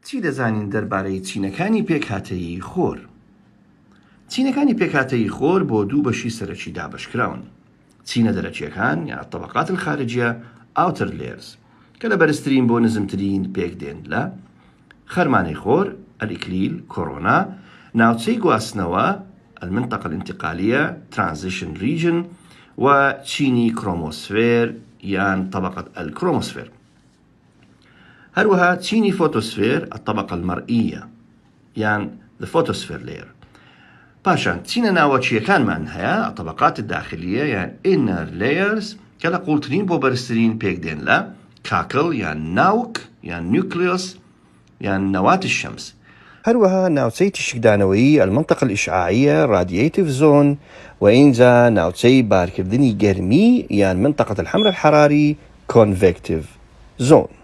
چی دەزانین دەربارەی چینەکانی پێکهاتەیی خۆر؟ چینەکانی پێکهاتەیی خۆر بۆ دوو بەشی سەرەکی دابەشکراون. چینە دەرەچیەکان یا طبقات الخارجية outer layers کە لە بەرزترین بۆ نزمترین پێک دێن لە خەرمانەی خۆر الإكليل كورونا، ناوچەی گواستنەوە المنطقة الانتقالية transition region، و چینی كروموسفير یان طبقة الكروموسفير. هروها چینی فوتوسفير الطبقة المرئية یان the photosphere layer. پاشان چینە ناوەچیەکانمان هەیە الطبقات الداخلية یان inner layers کە لە قوڵترین بۆ بەرزترین پێک دێن لە كاكل یان ناوک یان نيوكليوس یان نواة الشمس. هروها ناوچەی تشکدانەوەی المنطقة الإشعاعية radiative zone، وإنجا ناوچەی بارکردنی گەرمی یان منطقة الحمل الحراري convective zone.